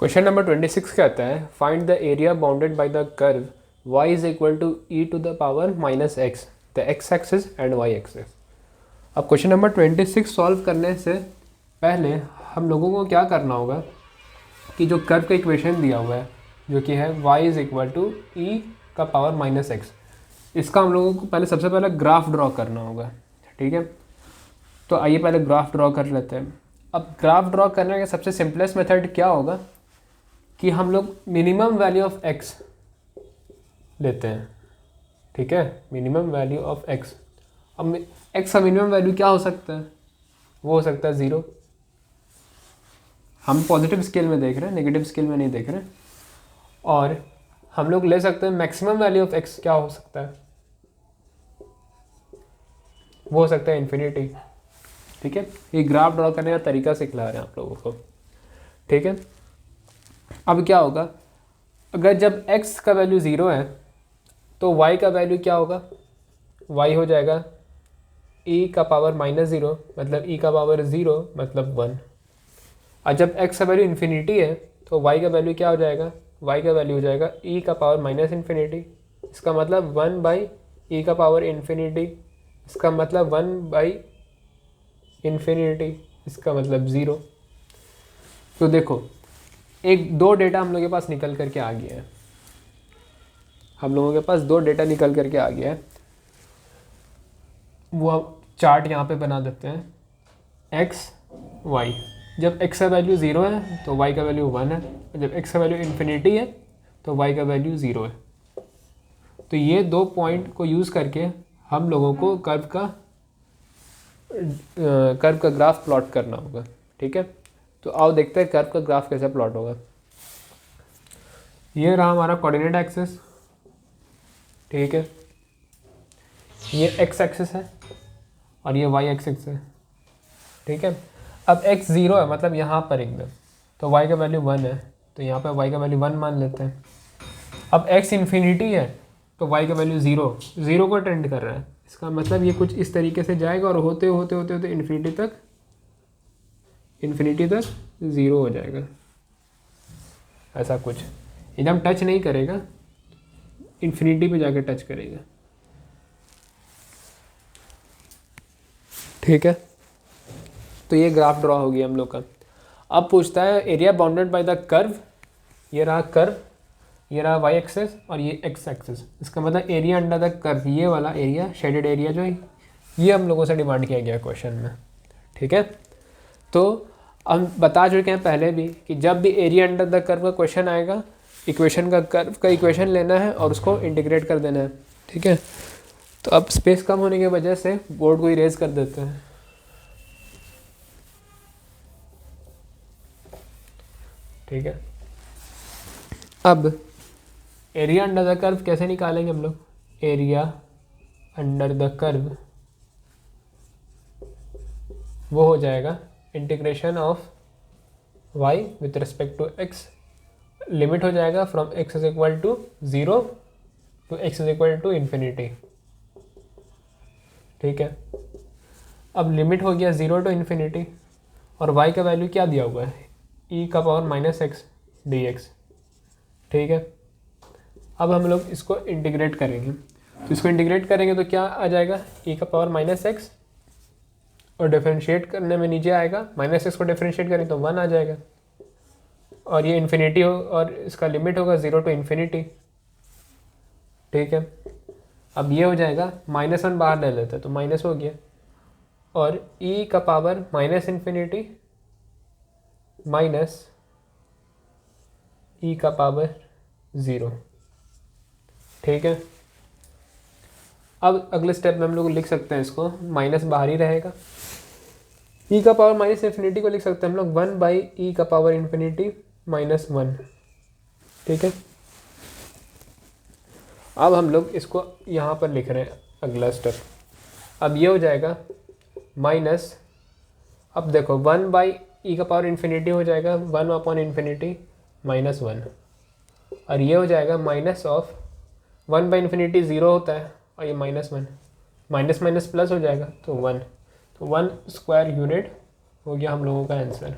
Question number 26 कहता है find the area bounded by the curve y is equal to e to the power minus x, the x axis and y axis. अब question number 26 solve करने से पहले हम लोगों को क्या करना होगा कि जो कर्व का इक्वेशन दिया हुआ है जो कि है y इज इक्वल टू ई का पावर माइनस एक्स, इसका हम लोगों को पहले सबसे पहले ग्राफ ड्रॉ करना होगा। ठीक है, तो आइए पहले ग्राफ ड्रॉ कर लेते हैं। अब ग्राफ ड्रॉ करने का सबसे सिंपलेस्ट मेथड क्या होगा कि हम लोग मिनिमम वैल्यू ऑफ x लेते हैं। ठीक है, मिनिमम वैल्यू ऑफ x। अब x का मिनिमम वैल्यू क्या हो सकता है? वो हो सकता है 0। हम पॉजिटिव स्केल में देख रहे हैं, नेगेटिव स्केल में नहीं देख रहे हैं। और हम लोग ले सकते हैं मैक्सिमम वैल्यू ऑफ x क्या हो सकता है? वो हो सकता है इन्फिनिटी। ठीक है, ये ग्राफ ड्रॉ करने का तरीका सिखला रहे हैं आप लोगों को। ठीक है, अब क्या होगा अगर जब x का वैल्यू 0 है तो y का वैल्यू क्या होगा? y हो जाएगा e का पावर माइनस 0, मतलब e का पावर 0 मतलब 1। और जब x का वैल्यू इन्फिनिटी है तो y का वैल्यू क्या हो जाएगा? y का वैल्यू हो जाएगा e का पावर माइनस इन्फिनिटी, इसका मतलब 1 बाई ई का पावर इन्फिनिटी, इसका मतलब 1 बाई इन्फिनिटी, इसका मतलब 0। तो देखो दो डेटा हम लोगों के पास निकल करके आ गया है। हम लोगों के पास दो डेटा निकल करके आ गया है। वो चार्ट यहाँ पे बना देते हैं x y। जब x का वैल्यू 0 है तो y का वैल्यू 1 है, जब x का वैल्यू इन्फिनिटी है तो y का वैल्यू 0 है। तो ये दो पॉइंट को यूज़ करके हम लोगों को कर्व का ग्राफ प्लॉट करना होगा। ठीक है, तो आओ देखते हैं कर्व का ग्राफ कैसे प्लॉट होगा। ये रहा हमारा कोऑर्डिनेट एक्सिस। ठीक है, ये x एक्सिस है और ये y एक्सिस है। ठीक है, अब x 0 है मतलब यहाँ पर एकदम, तो y का वैल्यू 1 है, तो यहाँ पर y का वैल्यू 1 मान लेते हैं। अब x इन्फिनिटी है तो y का वैल्यू 0 को टेंड कर रहा है, इसका मतलब ये कुछ इस तरीके से जाएगा और होते होते होते होते इन्फिनिटी तक 0 हो जाएगा। ऐसा कुछ एकदम टच नहीं करेगा, इन्फिनिटी पे जाके टच करेगा। ठीक है, तो ये ग्राफ ड्रॉ हो गया हम लोग का। अब पूछता है area bounded by the curve. ये रहा कर्व, ये रहा y एक्सेस और ये x एक्सेस। इसका मतलब एरिया अंडर द कर्व, ये वाला एरिया शेडेड एरिया जो है ये हम लोगों से डिमांड किया गया क्वेश्चन में। ठीक है, तो हम बता चुके हैं पहले भी कि जब भी एरिया अंडर द कर्व का क्वेश्चन आएगा, इक्वेशन का कर्व का इक्वेशन लेना है और उसको इंटीग्रेट कर देना है। ठीक है, तो अब स्पेस कम होने की वजह से बोर्ड को इरेज कर देते हैं। ठीक है, अब एरिया अंडर द कर्व कैसे निकालेंगे हम लोग? एरिया अंडर द कर्व वो हो जाएगा integration of y with respect to x, limit हो जाएगा from x is equal to 0 to x is equal to infinity. ठीक है, अब लिमिट हो गया 0 टू इन्फिनिटी और y का वैल्यू क्या दिया हुआ है? e का पावर माइनस एक्स dx। ठीक है, अब हम लोग इसको इंटीग्रेट करेंगे, तो इसको इंटीग्रेट करेंगे तो क्या आ जाएगा? e का पावर माइनस एक्स और डिफरेंशिएट करने में नीचे आएगा, माइनस एक्स को डिफरेंशिएट करें तो 1 आ जाएगा और ये इन्फिनिटी हो और इसका लिमिट होगा 0 टू इन्फिनिटी। ठीक है, अब ये हो जाएगा -1 बाहर ले लेते हैं तो माइनस हो गया और e का power minus infinity minus e का पावर 0। ठीक है, अब अगले स्टेप में हम लोग लिख सकते हैं इसको, माइनस बाहर ही रहेगा, e का पावर माइनस इन्फिनिटी को लिख सकते हैं हम लोग 1 बाई ई का पावर इन्फिनिटी माइनस 1। ठीक है, अब हम लोग इसको यहाँ पर लिख रहे हैं अगला स्टेप। अब ये हो जाएगा माइनस, अब देखो 1 बाई ई का पावर इन्फिनिटी हो जाएगा 1 अपॉन इन्फिनिटी माइनस 1 और ये हो जाएगा माइनस ऑफ 1 बाई इन्फिनिटी 0 होता है और ये -1, माइनस माइनस प्लस हो जाएगा तो 1, तो 1 स्क्वायर यूनिट हो गया हम लोगों का आंसर।